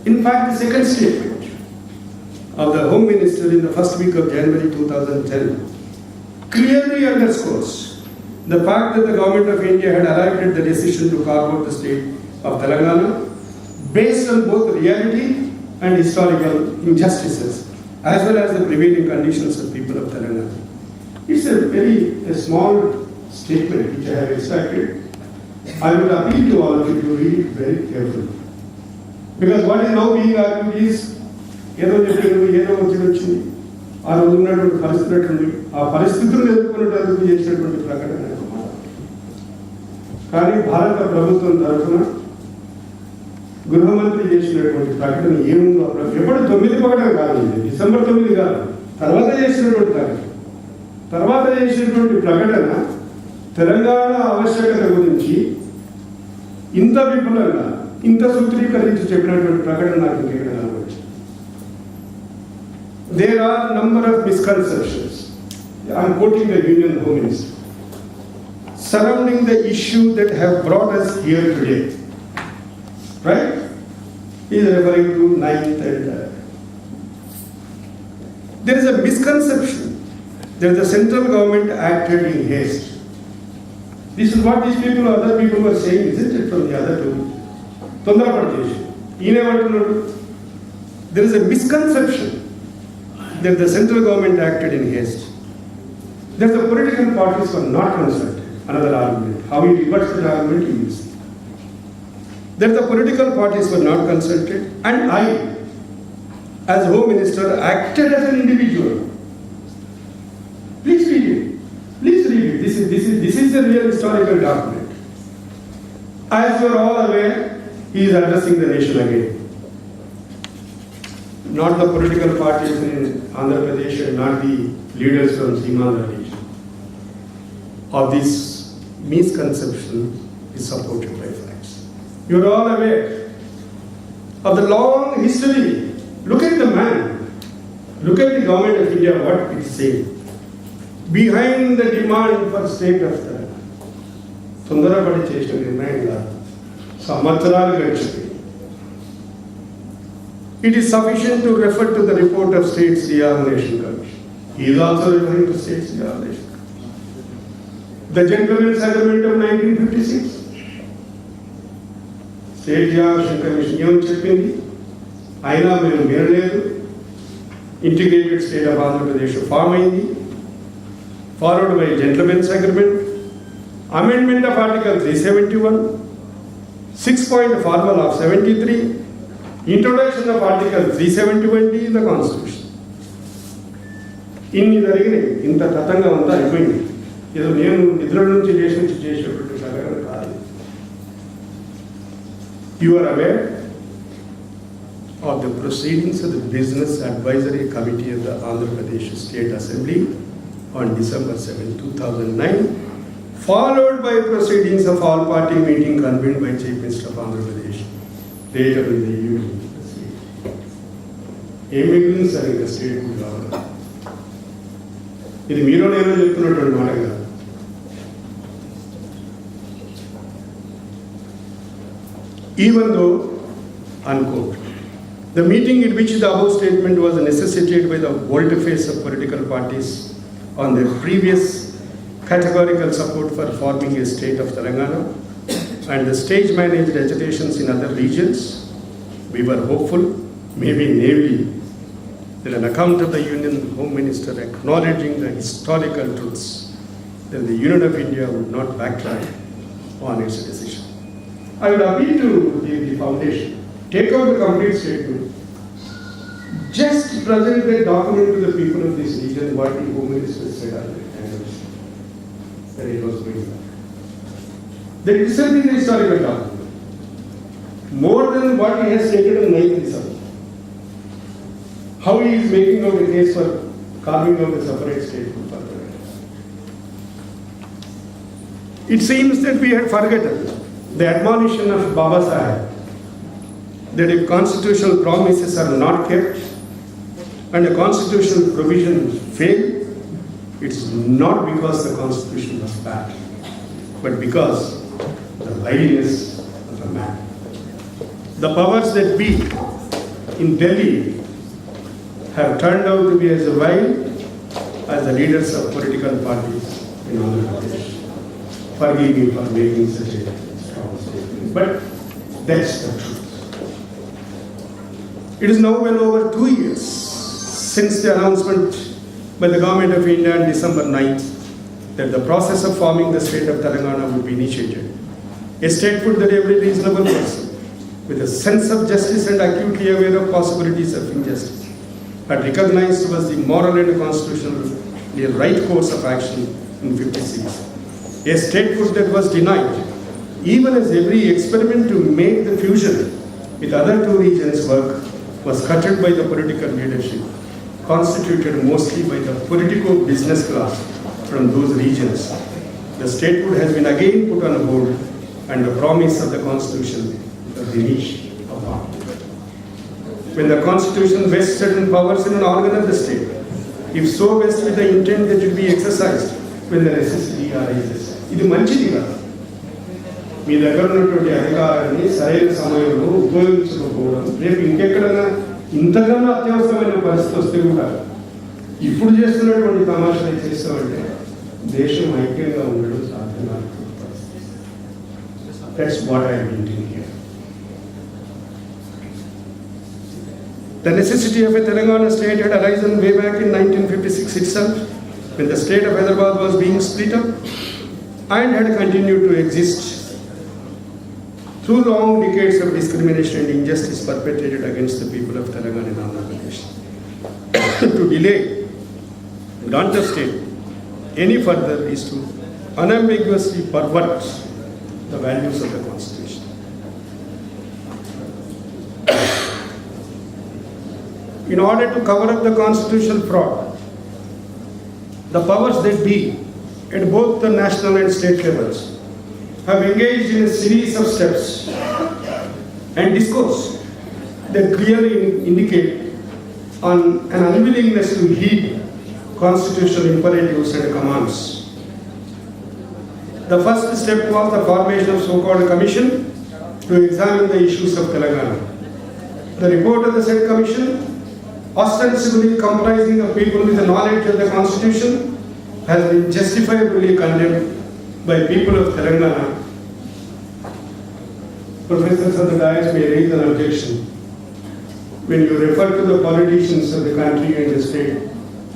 In fact, the second statement of the Home Minister in the first week of January 2010 clearly underscores the fact that the Government of India had arrived at the decision to carve out the state of Telangana based on both reality and historical injustices, as well as the prevailing conditions of people of Telangana. It's a very small statement which I have extracted. I would appeal to all of you to read it very carefully. Because what is now being argued is, ఏదో చెప్పారు, ఏదో వచ్చింది, ఆ రోజు ఉన్నటువంటి పరిస్థితులు, ఆ పరిస్థితులను ఎదుర్కొనేటందుకు చేసినటువంటి ప్రకటన. కానీ భారత ప్రభుత్వం తరఫున గృహమంత్రి చేసినటువంటి ప్రకటన ఏముందో ఎప్పుడు 9 ప్రకటన కాదు, డిసెంబర్ 9 కాదు, తర్వాత చేసినటువంటి ప్రకటన. తర్వాత చేసినటువంటి ప్రకటన తెలంగాణ ఆవశ్యకత గురించి ఇంత విపులంగా, ఇంత సూత్రీకరించి చెప్పినటువంటి ప్రకటన నాకు ఇంకెక్కడ కనబడదు. There are number of misconceptions, I am quoting the Union Home Minister, surrounding the issue that have brought us here today. Right? He is referring to 9th and there is a misconception that the central government acted in haste. This is what these people or other people were saying, isn't it, from the other two? Tondra Pradesh. There is a misconception that the central government acted in haste. That the political parties were not consulted. Another argument. How he reverts that argument, he will see. That the political parties were not consulted, and I, as Home Minister, acted as an individual. Please read it. Please read it. This is a real historical document. As you are all aware, he is addressing the nation again. Not the political parties in Andhra Pradesh and not the leaders from Seemandhra region. Of this misconception is supported by facts. You are all aware of the long history. Look at the man. Look at the Government of India, what it is saying. Behind the demand for state of Telangana. Sundarapadi Cheshna Nirnayanga. Samvatsaralu gadichindi. It is sufficient to refer to the report of States Reorganization Commission. He is also referring to States Reorganization Commission. The Gentleman's Agreement of 1956. State Reorganization Commission ఏం చెప్పింది? అయినా మేము మేరలేదు. Integrated state of Andhra Pradesh form అయింది. Followed by Gentleman's Agreement, Amendment of Article 371, 6-point formula of 73, Introduction of Article 371D in the Constitution. ఇన్ని జరిగినాయి, ఇంత తతంగా అంతా అయిపోయింది. ఏదో నేను నిద్ర నుంచి లేచి నుంచి చేసేటువంటి ప్రకటన కాదు. You are aware of the proceedings of the Business Advisory Committee of the Andhra Pradesh State Assembly on December 7, 2009, followed by proceedings of all-party meeting convened by Chief Minister of Andhra Pradesh later in the evening. ఏం మిగిలింది sir ఇంకా state కావాలి? ఇది మీరు నేను చెప్తున్నటువంటి మాట కాదు. Even though, unquote, the meeting in which the above statement was necessitated by the volte-face of political parties on their previous categorical support for forming a state of Telangana and the stage-managed agitations in other regions, we were hopeful, maybe naively, that an account of the Union Home Minister acknowledging the historical truths, then the Union of India would not backtrack on its decision. I would appeal to the foundation, take out the complete statement, just present the document to the people of this region what the Home Minister said earlier, that it was going back. That itself is a historical document, more than what he has stated on 9th December. How he is making out a case for carving out a separate state for further. It seems that we had forgotten the admonition of Baba Sahib that if constitutional promises are not kept and the constitutional provisions fail, it's not because the constitution was bad, but because the liveliness of the man. The powers that be in Delhi have turned out to be as wild as the leaders of political parties in Andhra Pradesh. Forgive me for making such a strong statement, but that's the truth. It is now well over 2 years since the announcement by the Government of India on December 9th that the process of forming the state of Telangana would be initiated. A statehood that every reasonable person with a sense of justice and acutely aware of possibilities of injustice had recognized was the moral and constitutionally right course of action in 56. A statehood that was denied, even as every experiment to make the fusion with other two regions work was cutted by the political leadership, constituted mostly by the politico-business class from those regions. The statehood has been again put on hold, and the promise of the constitution was diminished upon. When the constitution vests certain powers in an organ of the state, if so vests with the intent that it be exercised when the necessity arises. ఇది మంచిది కాదు. మీ దగ్గర ఉన్నటువంటి అధికారాన్ని సరైన సమయంలో ఉపయోగించకపోవడం రేపు ఇంకెక్కడైనా ఇంతకన్నా అత్యవసరమైన పరిస్థితి వస్తే కూడా ఇప్పుడు చేస్తున్నటువంటి తమాషాలు చేస్తామంటే దేశం ఐక్యంగా ఉండడం సాధ్యం కాదు. That's what I am hinting here. The necessity of a Telangana state had arisen way back in 1956 itself, when the state of Hyderabad was being split up and had continued to exist through long decades of discrimination and injustice perpetrated against the people of Telangana and Andhra Pradesh. To delay grant of state any further is to unambiguously pervert the values of the Constitution. In order to cover up the constitutional fraud, the powers that be at both the national and state levels have engaged in a series of steps and discourse that clearly indicate on an unwillingness to heed constitutional imperatives and commands. The first step was the formation of so-called commission to examine the issues of Telangana. The report of the said commission, ostensibly comprising of people with the knowledge of the constitution, has been justifiably condemned by people of Telangana. Professors of the dais may raise an objection. When you refer to the politicians of the country and the state,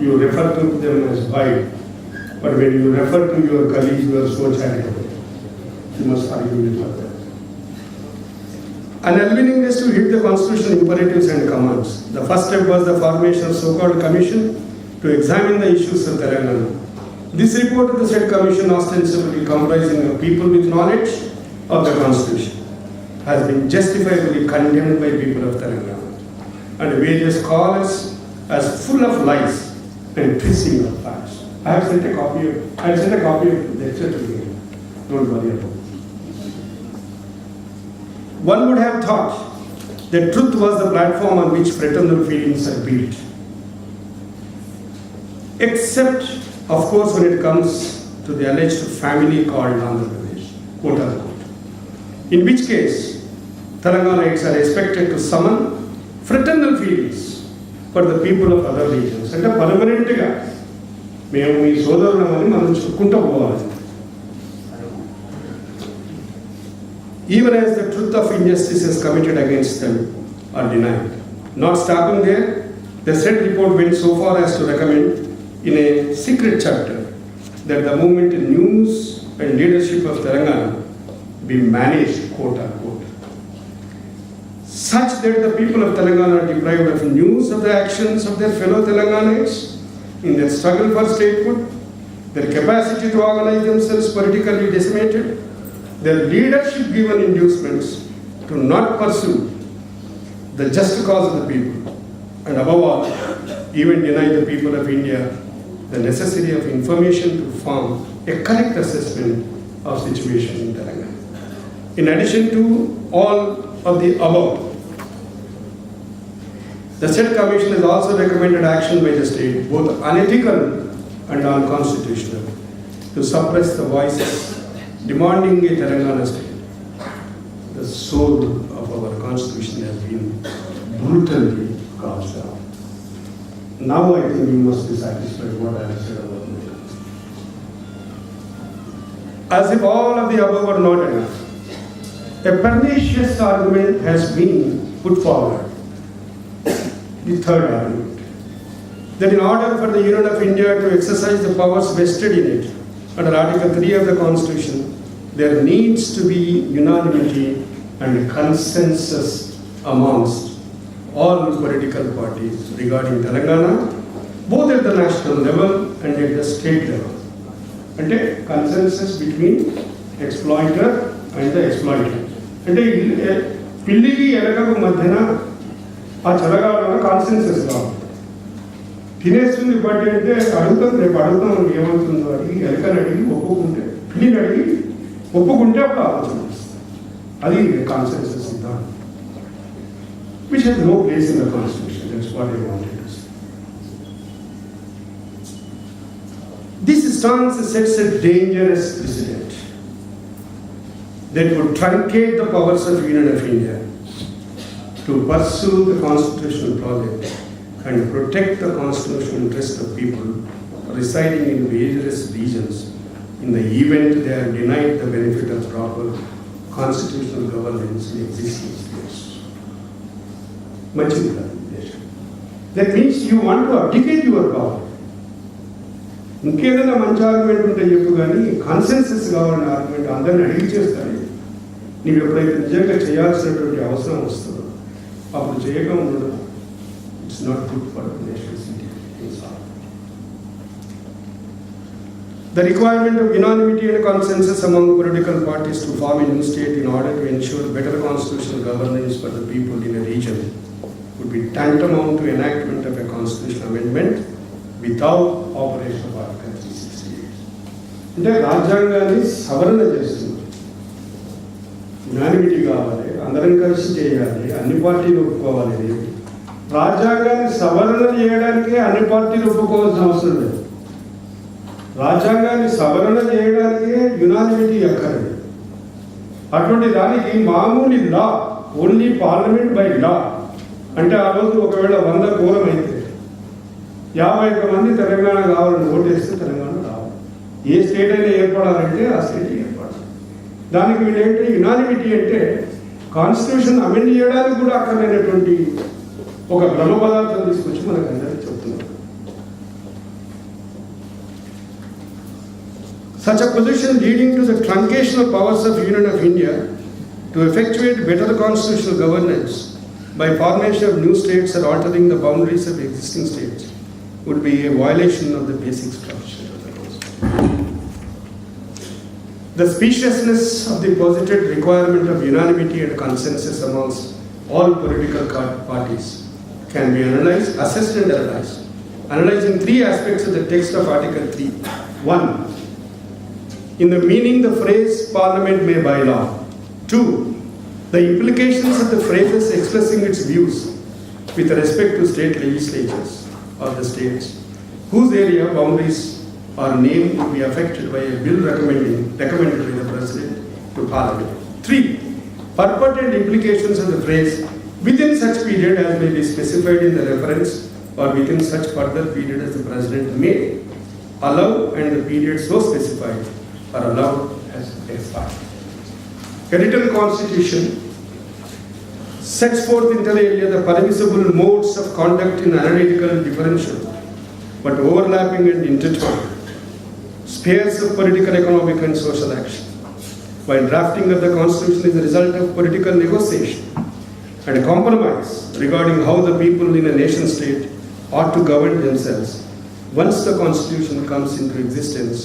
you refer to them as white. But when you refer to your colleagues, you are so charitable. You must argue with that. An unwillingness to heed the constitutional imperatives and commands. The first step was the formation of so-called commission to examine the issues of Telangana. This report of the said commission, ostensibly comprising of people with knowledge of the constitution, has been justifiably condemned by people of Telangana and various scholars as full of lies and twisting of facts. I have sent a copy of the lecture to you. Don't worry about it. One would have thought that truth was the platform on which fraternal feelings are built. Except, of course, when it comes to the alleged family called Andhra Pradesh, quote unquote. In which case, Telanganites are expected to summon fraternal feelings for the people of other regions. And permanently, మేము మీ సోదరులమని మనం చెప్పుకుంటూ పోవాలి. Even as the truth of injustices committed against them are denied. Not stopping there, the said report went so far as to recommend in a secret chapter that the movement in news and leadership of Telangana be managed, quote unquote, such that the people of Telangana are deprived of news of the actions of their fellow Telanganites in their struggle for statehood, their capacity to organize themselves politically decimated, their leadership given inducements to not pursue the just cause of the people, and above all, even deny the people of India the necessity of information to form a correct assessment of situation in Telangana. In addition to all of the above, the said commission has also recommended action by the state, both unethical and unconstitutional, to suppress the voices demanding a Telangana state. The soul of our constitution has been brutally carved down. Now I think you must be satisfied with what I have said about it. As if all of the above were not enough, a pernicious argument has been put forward. The third argument, that in order for the Union of India to exercise the powers vested in it under Article 3 of the Constitution, there needs to be unanimity and consensus amongst all political parties regarding Telangana, both at the national level and at the state level. And a consensus between exploiter and the exploiter. And a pilligi elagaku madhyana aa chalagala consensus kavu. తినేస్తుంది బట్టి అంటే అడుగుతాం రేపు అడుగుతాం ఏమవుతుందో అడిగి ఎలకని అడిగి ఒప్పుకుంటే పిల్లిని అడిగి ఒప్పుకుంటే అప్పుడు ఆలోచన అది కాన్సెన్సస్ సిద్ధాంతం which has no place in the Constitution. That's what I wanted to say. This stance sets a dangerous precedent that would truncate the powers of Union of India to pursue the constitutional project and protect the constitutional interests of people residing in various regions in the event they are denied the benefit of proper constitutional governance in existing states. That means you want to abdicate your power. ఇంకేదైనా మంచి argument ఉంటే చెప్పు కానీ consensus కావాలనే argument అందరిని అడిగి చేస్తాను. నీకు ఎప్పుడైతే నిజంగా చేయాల్సినటువంటి అవసరం వస్తుందో అప్పుడు చేయగా ఉండదు. It's not good for the national city. The requirement of unanimity and consensus among political parties to form a new state in order to ensure better constitutional governance for the people in a region would be tantamount to enactment of a constitutional amendment without operation of Article 368. అంటే రాజ్యాంగాన్ని సవరణ చేస్తుంది. Unanimity కావాలి, అందరం కలిసి చేయాలి, అన్ని పార్టీలు ఒప్పుకోవాలి. రాజ్యాంగాన్ని సవరణ చేయడానికి అన్ని పార్టీలు ఒప్పుకోవాల్సిన అవసరం లేదు. రాజ్యాంగాన్ని సవరణ చేయడానికి యునానిమిటీ అక్కర్లేదు. అటువంటి దానికి మామూలు లా, ఓన్లీ పార్లమెంట్ బై లా, అంటే ఆ రోజు ఒకవేళ 100 కోరం అయితే 51 మంది తెలంగాణ కావాలని ఓటేస్తే తెలంగాణ రావాలి. ఏ స్టేట్ అయినా ఏర్పడాలంటే ఆ స్టేట్ ఏర్పడాలి. దానికి వీళ్ళేంటి యునానిమిటీ అంటే కాన్స్టిట్యూషన్ అమెండ్ చేయడానికి కూడా అక్కర్లేనటువంటి ఒక భ్రమ పదార్థం తీసుకొచ్చి మనకు అందరికీ చెప్తున్నారు. Such a position leading to the truncation of powers of Union of India to effectuate better constitutional governance by formation of new states or altering the boundaries of existing states would be a violation of the basic structure of the Constitution. The speciousness of the posited requirement of unanimity and consensus amongst all political parties can be analyzed, assessed and analyzed. Analyzing 3 aspects of the text of Article 3. 1. In the meaning the phrase Parliament may by law. 2. The implications of the phrases expressing its views with respect to state legislatures or the states whose area boundaries or name will be affected by a bill recommended by the President to Parliament. 3. Purport and implications of the phrase within such period as may be specified in the reference or within such further period as the President may allow and the period so specified are allowed as expired. A written constitution sets forth inter alia the permissible modes of conduct in analytical, differential, but overlapping and intertwined spheres of political, economic and social action. While drafting of the constitution is a result of political negotiation and a compromise regarding how the people in a nation state ought to govern themselves, once the constitution comes into existence,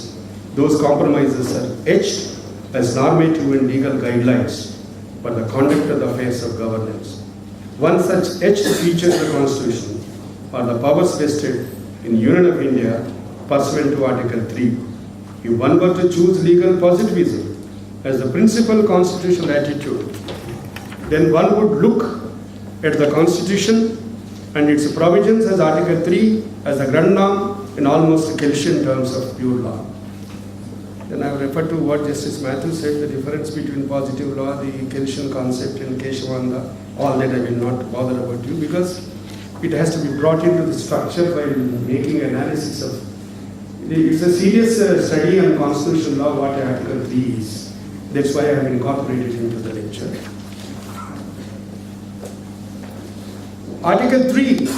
those compromises are etched as normative and legal guidelines for the conduct of the affairs of governance. One such etched feature of the Constitution are the powers vested in Union of India pursuant to Article 3. If one were to choose legal positivism as the principal constitutional attitude, then one would look at the Constitution and its provisions as Article 3 as the grand norm in almost Keltian terms of pure law. Then I will refer to what Justice Matthew said, the difference between positive law, the Keltian concept, and Keshavanda all that I will not bother about you because it has to be brought into the structure by making analysis of. It's a serious study on constitutional law what Article 3 is. That's why I have incorporated into the lecture. Article 3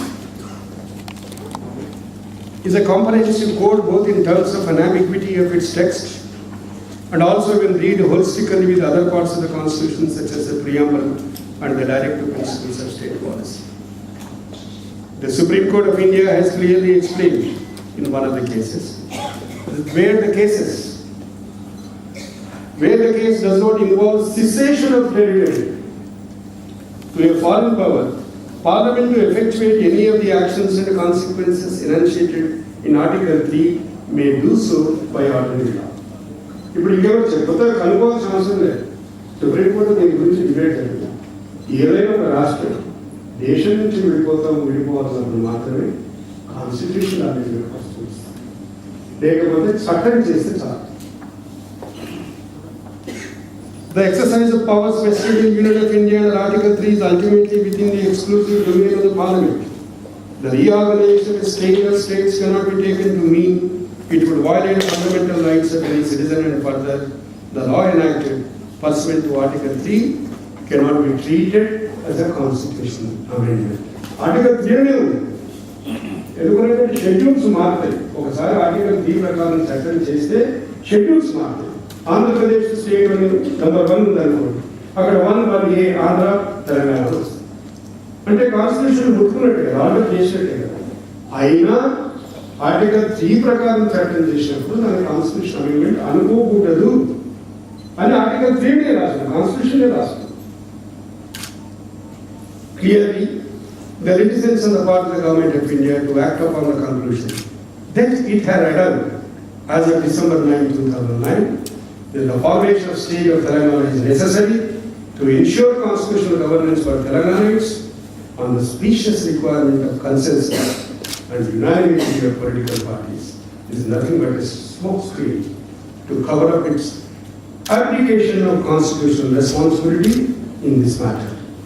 is a comprehensive code both in terms of unambiguity of its text and also when read holistically with other parts of the Constitution such as the preamble and the directive principles of state policy. The Supreme Court of India has clearly explained in one of the cases where the case does not involve cessation of territory to a foreign power, Parliament to effectuate any of the actions and consequences enunciated in Article 3 may do so by ordinary law. ఇప్పుడు ఇంకెవరు కొత్తగా కనుక్కోవాల్సిన అవసరం లేదు. Supreme court దీని గురించి debate జరిగింది. ఏదైనా ఒక రాష్ట్రం దేశం నుంచి విడిపోవాల్సినప్పుడు మాత్రమే కాన్స్టిట్యూషన్ అనేది వస్తుంది. లేకపోతే చట్టం చేస్తే చాలు. The exercise of powers vested in Union of India under Article 3 is ultimately within the exclusive domain of the Parliament. The reorganization of stateless states cannot be taken to mean it would violate fundamental rights of any citizen, and further, the law enacted pursuant to Article 3 cannot be treated as a constitutional amendment. Article 3 ఎందుకంటే schedules మారుతాయి. ఒకసారి article 3 ప్రకారం చట్టం చేస్తే schedules మారుతాయి. Andhra Pradesh state number 1 ఉందనుకోండి, అక్కడ 1A Andhra Telangana వస్తుంది. అంటే కాన్స్టిట్యూషన్ ముట్టుకున్నట్టే కదా, ఆర్డర్ చేసినట్టే కదా. అయినా ఆర్టికల్ 3 ప్రకారం చట్టం చేసినప్పుడు దాని కాన్స్టిట్యూషన్ అమెండ్మెంట్ అనుకోకూడదు అని ఆర్టికల్ 3 రాస్తుంది, కాన్స్టిట్యూషన్ రాస్తుంది. Clearly, the reticence on the part of the Government of India to act upon the conclusion that it had done as of December 9, 2009, that the formation of state of Telangana is necessary to ensure constitutional governance for Telanganians on the specious requirement of consensus and unanimity of political parties is nothing but a smokescreen to cover up its abdication of constitutional responsibility in this matter.